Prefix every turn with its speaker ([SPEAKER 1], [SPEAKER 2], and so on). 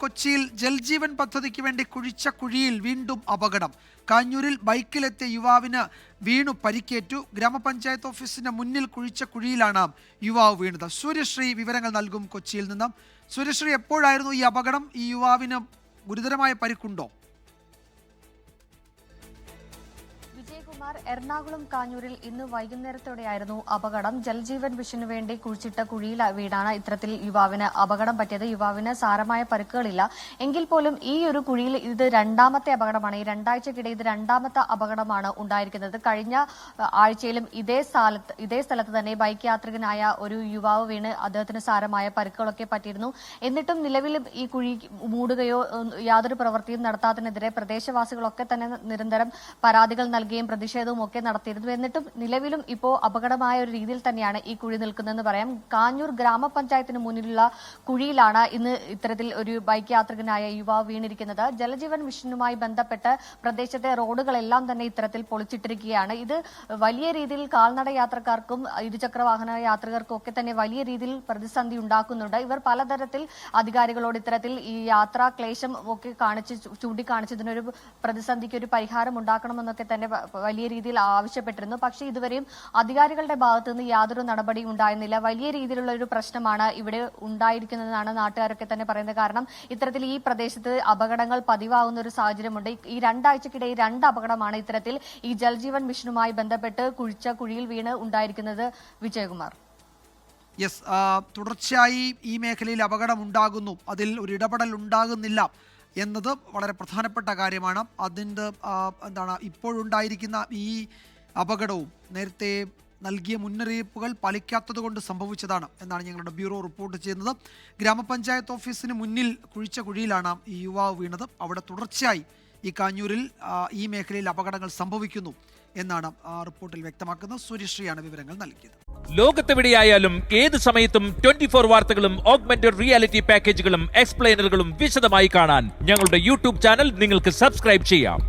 [SPEAKER 1] കൊച്ചിയിൽ ജൽജീവൻ പദ്ധതിക്ക് വേണ്ടി കുഴിച്ച കുഴിയിൽ വീണ്ടും അപകടം. കാഞ്ഞൂരിൽ ബൈക്കിലെത്തിയ യുവാവിന് വീണു പരിക്കേറ്റു. ഗ്രാമപഞ്ചായത്ത് ഓഫീസിന് മുന്നിൽ കുഴിച്ച കുഴിയിലാണ് യുവാവ് വീണത്. സൂര്യശ്രീ വിവരങ്ങൾ നൽകും കൊച്ചിയിൽ നിന്നും. സൂര്യശ്രീ, എപ്പോഴായിരുന്നു ഈ അപകടം? ഈ യുവാവിന് ഗുരുതരമായ പരിക്കുണ്ടോ?
[SPEAKER 2] എറണാകുളം കാഞ്ഞൂരിൽ ഇന്ന് വൈകുന്നേരത്തോടെയായിരുന്നു അപകടം. ജൽജീവൻ മിഷനു വേണ്ടി കുഴിച്ചിട്ട കുഴിയിൽ വീണാണ് ഇത്തരത്തിൽ യുവാവിന് അപകടം പറ്റിയത്. യുവാവിന് സാരമായ പരിക്കുകളില്ല. എങ്കിൽ പോലും ഈ ഒരു കുഴിയിൽ ഇത് രണ്ടാമത്തെ അപകടമാണ്. ഈ രണ്ടാഴ്ചക്കിടെ ഇത് രണ്ടാമത്തെ അപകടമാണ് ഉണ്ടായിരിക്കുന്നത്. കഴിഞ്ഞ ആഴ്ചയിലും ഇതേ സ്ഥലത്ത് തന്നെ ബൈക്ക് യാത്രികനായ ഒരു യുവാവ് വീണ് അദ്ദേഹത്തിന് സാരമായ പരിക്കുകളൊക്കെ പറ്റിയിരുന്നു. എന്നിട്ടും നിലവിലും ഈ കുഴി മൂടുകയോ യാതൊരു പ്രവൃത്തിയും നടത്താത്തതിനെതിരെ പ്രദേശവാസികളൊക്കെ തന്നെ നിരന്തരം പരാതികൾ നൽകുകയും പ്രതിഷേധവും ഒക്കെ നടത്തിയിരുന്നു. എന്നിട്ടും നിലവിലും ഇപ്പോൾ അപകടമായ ഒരു രീതിയിൽ തന്നെയാണ് ഈ കുഴി നിൽക്കുന്നതെന്ന് പറയാം. കാഞ്ഞൂർ ഗ്രാമപഞ്ചായത്തിന് മുന്നിലുള്ള കുഴിയിലാണ് ഇന്ന് ഇത്തരത്തിൽ ഒരു ബൈക്ക് യാത്രികനായ യുവാവ് വീണിരിക്കുന്നത്. ജലജീവൻ മിഷനുമായി ബന്ധപ്പെട്ട് പ്രദേശത്തെ റോഡുകളെല്ലാം തന്നെ ഇത്തരത്തിൽ പൊളിച്ചിട്ടിരിക്കുകയാണ്. ഇത് വലിയ രീതിയിൽ കാൽനട യാത്രക്കാർക്കും ഇരുചക്ര വാഹന യാത്രികർക്കും ഒക്കെ തന്നെ വലിയ രീതിയിൽ പ്രതിസന്ധി ഉണ്ടാക്കുന്നുണ്ട്. ഇവർ പലതരത്തിൽ അധികാരികളോട് ഇത്തരത്തിൽ ഈ യാത്രാ ക്ലേശം ഒക്കെ ചൂണ്ടിക്കാണിച്ച് ഇതിനൊരു പ്രതിസന്ധിക്ക് ഒരു പരിഹാരം ഉണ്ടാക്കണമെന്നൊക്കെ തന്നെ വലിയ രീതിയിൽ ആവശ്യപ്പെട്ടിരുന്നു. പക്ഷേ ഇതുവരെയും അധികാരികളുടെ ഭാഗത്തു നിന്ന് യാതൊരു നടപടിയും ഉണ്ടായിരുന്നില്ല. വലിയ രീതിയിലുള്ള ഒരു പ്രശ്നമാണ് ഇവിടെ ഉണ്ടായിരിക്കുന്നതെന്നാണ് നാട്ടുകാരൊക്കെ തന്നെ പറയുന്നത്. കാരണം ഇത്തരത്തിൽ ഈ പ്രദേശത്ത് അപകടങ്ങൾ പതിവാകുന്ന ഒരു സാഹചര്യമുണ്ട്. ഈ രണ്ടാഴ്ചക്കിടെ രണ്ട് അപകടമാണ് ഇത്തരത്തിൽ ഈ ജൽജീവൻ മിഷനുമായി ബന്ധപ്പെട്ട് കുഴിച്ച കുഴിയിൽ വീണ് ഉണ്ടായിരിക്കുന്നത്. വിജയകുമാർ,
[SPEAKER 1] യെസ്, തുടർച്ചയായി ഈ മേഖലയിൽ അപകടം ഉണ്ടാകുന്നു, അതിൽ ഒരു ഇടപെടൽ ഉണ്ടാകുന്നില്ല എന്നത് വളരെ പ്രധാനപ്പെട്ട കാര്യമാണ്. അതിൻ്റെ ഇപ്പോഴുണ്ടായിരിക്കുന്ന ഈ അപകടവും നേരത്തെ നൽകിയ മുന്നറിയിപ്പുകൾ പാലിക്കാത്തത് കൊണ്ട് സംഭവിച്ചതാണ് എന്നാണ് ഞങ്ങളുടെ ബ്യൂറോ റിപ്പോർട്ട് ചെയ്യുന്നത്. ഗ്രാമപഞ്ചായത്ത് ഓഫീസിന് മുന്നിൽ കുഴിച്ച കുഴിയിലാണ് ഈ യുവാവ് വീണത്. അവിടെ തുടർച്ചയായി ഈ കാഞ്ഞൂരിൽ ഈ മേഖലയിൽ അപകടങ്ങൾ സംഭവിക്കുന്നു എന്നാണ് റിപ്പോർട്ടിൽ വ്യക്തമാക്കുന്നത്. സൂര്യശ്രീയാണ് വിവരങ്ങൾ നൽകിയത്.
[SPEAKER 3] ലോകത്തെവിടെയായാലും ഏത് സമയത്തും 24 വാർത്തകളും ഓഗ്മെന്റഡ് റിയാലിറ്റി പാക്കേജുകളും എക്സ്പ്ലെയിനറുകളും വിശദമായി കാണാൻ ഞങ്ങളുടെ യൂട്യൂബ് ചാനൽ നിങ്ങൾക്ക് സബ്സ്ക്രൈബ് ചെയ്യാം.